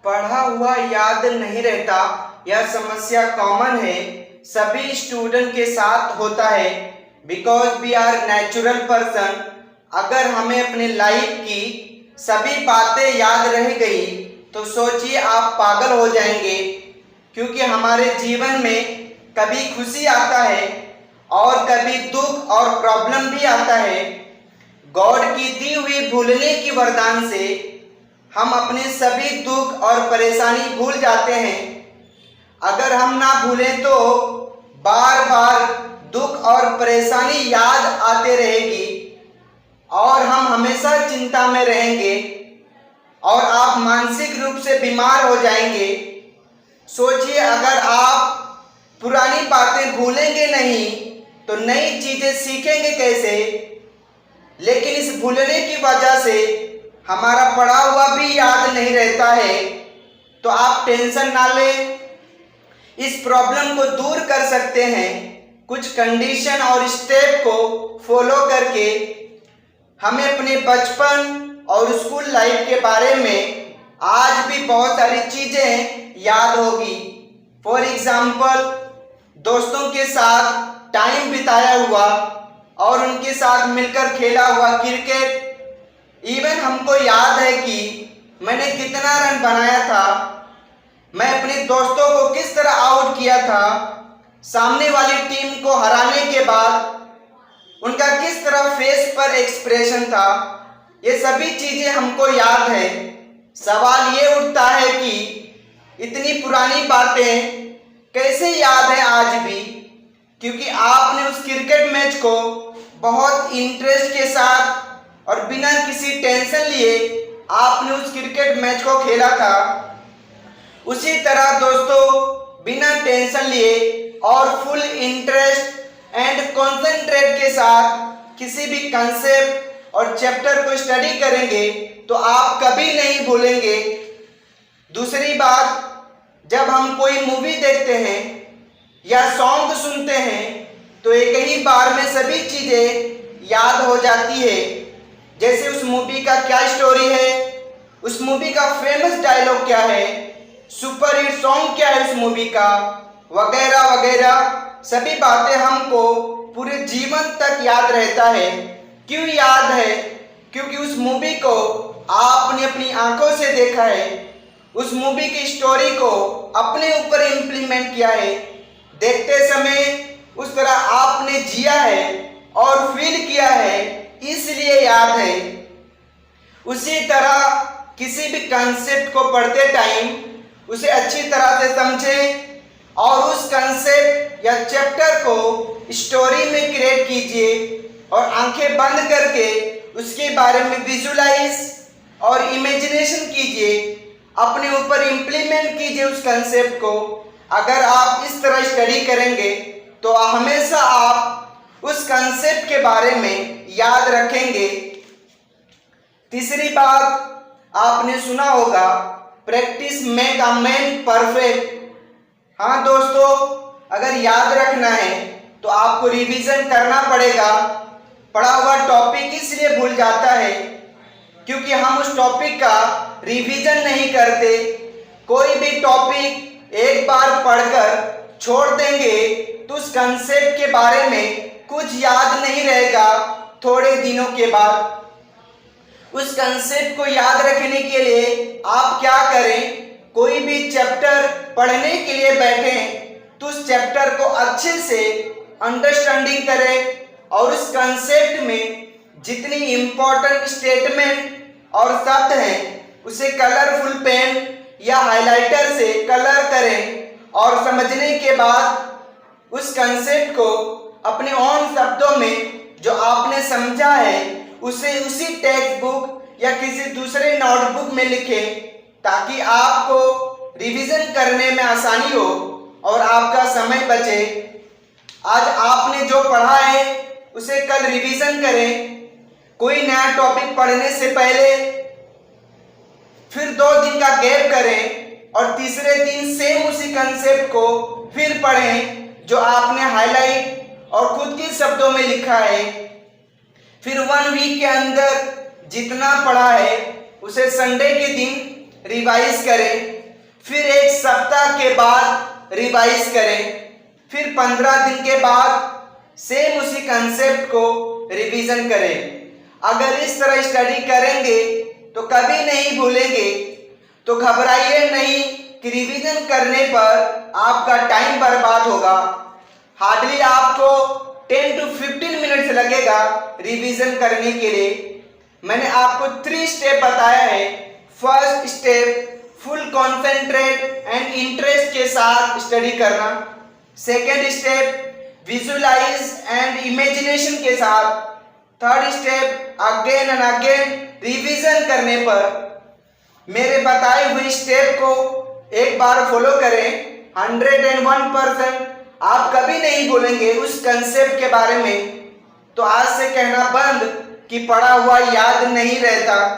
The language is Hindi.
पढ़ा हुआ याद नहीं रहता, यह समस्या कॉमन है, सभी स्टूडेंट के साथ होता है। Because we are natural person. अगर हमें अपने लाइफ की सभी बातें याद रह गई तो सोचिए आप पागल हो जाएंगे, क्योंकि हमारे जीवन में कभी खुशी आता है और कभी दुख और प्रॉब्लम भी आता है। गॉड की दी हुई भूलने की वरदान से हम अपने सभी दुख और परेशानी भूल जाते हैं। अगर हम ना भूलें तो बार बार दुख और परेशानी याद आते रहेगी और हम हमेशा चिंता में रहेंगे और आप मानसिक रूप से बीमार हो जाएंगे। सोचिए, अगर आप पुरानी बातें भूलेंगे नहीं तो नई चीजें सीखेंगे कैसे। लेकिन इस भूलने की वजह से हमारा पढ़ा हुआ भी याद नहीं रहता है। तो आप टेंशन ना लें, इस प्रॉब्लम को दूर कर सकते हैं कुछ कंडीशन और स्टेप को फॉलो करके। हमें अपने बचपन और स्कूल लाइफ के बारे में आज भी बहुत सारी चीजें याद होगी। फॉर एग्जाम्पल, दोस्तों के साथ टाइम बिताया हुआ और उनके साथ मिलकर खेला हुआ क्रिकेट। इवन हमको याद है कि मैंने कितना रन बनाया था, मैं अपने दोस्तों को किस तरह आउट किया था, सामने वाली टीम को हराने के बाद उनका किस तरह फेस पर एक्सप्रेशन था। ये सभी चीजें हमको याद है। सवाल ये उठता है कि इतनी पुरानी बातें कैसे याद है आज भी, क्योंकि आपने उस क्रिकेट मैच को बहुत इंटरेस्ट के साथ और बिना किसी टेंशन लिए आपने उस क्रिकेट मैच को खेला था। उसी तरह दोस्तों, बिना टेंशन लिए और फुल इंटरेस्ट एंड कंसंट्रेट के साथ किसी भी कंसेप्ट और चैप्टर को स्टडी करेंगे तो आप कभी नहीं भूलेंगे। दूसरी बात, जब हम कोई मूवी देखते हैं या सॉन्ग सुनते हैं तो एक ही बार में सभी चीजें याद हो जाती है। जैसे उस मूवी का क्या स्टोरी है, उस मूवी का फेमस डायलॉग क्या है, सुपर हिट सॉन्ग क्या है उस मूवी का, वगैरह वगैरह सभी बातें हमको पूरे जीवन तक याद रहता है। क्यों याद है? क्योंकि उस मूवी को आपने अपनी आंखों से देखा है, उस मूवी की स्टोरी को अपने ऊपर इम्प्लीमेंट किया है। देखते समय उस तरह आपने जिया है और फील किया है, इसलिए याद है। उसी तरह किसी भी कंसेप्ट को पढ़ते टाइम उसे अच्छी तरह से समझें और उस कंसेप्ट या चैप्टर को स्टोरी में क्रिएट कीजिए और आंखें बंद करके उसके बारे में विजुलाइज और इमेजिनेशन कीजिए, अपने ऊपर इम्प्लीमेंट कीजिए उस कंसेप्ट को। अगर आप इस तरह स्टडी करेंगे तो हमेशा आप उस कंसेप्ट के बारे में याद रखेंगे। तीसरी बात, आपने सुना होगा, practice make a man perfect. हाँ दोस्तों, अगर याद रखना है तो आपको रिवीजन करना पड़ेगा। पढ़ा हुआ टॉपिक इसलिए भूल जाता है क्योंकि हम उस टॉपिक का रिवीजन नहीं करते। कोई भी टॉपिक एक बार पढ़कर छोड़ देंगे तो उस कंसेप्ट के बारे में कुछ याद नहीं रहेगा। थोड़े दिनों के बाद उस कंसेप्ट को याद रखने के लिए आप क्या करें, कोई भी चैप्टर पढ़ने के लिए बैठें तो उस चैप्टर को अच्छे से अंडरस्टैंडिंग करें और उस कंसेप्ट में जितनी इंपॉर्टेंट स्टेटमेंट और शब्द हैं उसे कलरफुल पेन या हाइलाइटर से कलर करें और समझने के बाद उस कंसेप्ट को अपने ओन शब्दों में जो आपने समझा है उसे उसी टेक्स्ट बुक या किसी दूसरे नोटबुक में लिखें, ताकि आपको रिवीजन करने में आसानी हो और आपका समय बचे। आज आपने जो पढ़ा है उसे कल रिवीजन करें। कोई नया टॉपिक पढ़ने से पहले फिर 2 दिन का गैप करें और तीसरे दिन सेम उसी कंसेप्ट को फिर पढ़ें जो आपने हाईलाइट और खुद के शब्दों में लिखा है। फिर 1 वीक के अंदर जितना पढ़ा है उसे संडे के दिन रिवाइज करें। फिर एक सप्ताह के बाद रिवाइज करें, फिर 15 दिन के बाद सेम उसी कंसेप्ट को रिवीजन करें। अगर इस तरह स्टडी करेंगे तो कभी नहीं भूलेंगे। तो घबराइए नहीं कि रिवीजन करने पर आपका टाइम बर्बाद होगा। हार्डली आपको 10 to 15 मिनट्स लगेगा रिवीजन करने के लिए। मैंने आपको 3 स्टेप बताया है। First step, full concentrate and interest के साथ स्टडी करना। Second step, visualise and imagination के साथ। Third step, again and again revision करने पर। मेरे बताए हुए स्टेप को एक बार फॉलो करें, 101% आप कभी नहीं भूलेंगे उस कंसेप्ट के बारे में। तो आज से कहना बंद कि पढ़ा हुआ याद नहीं रहता।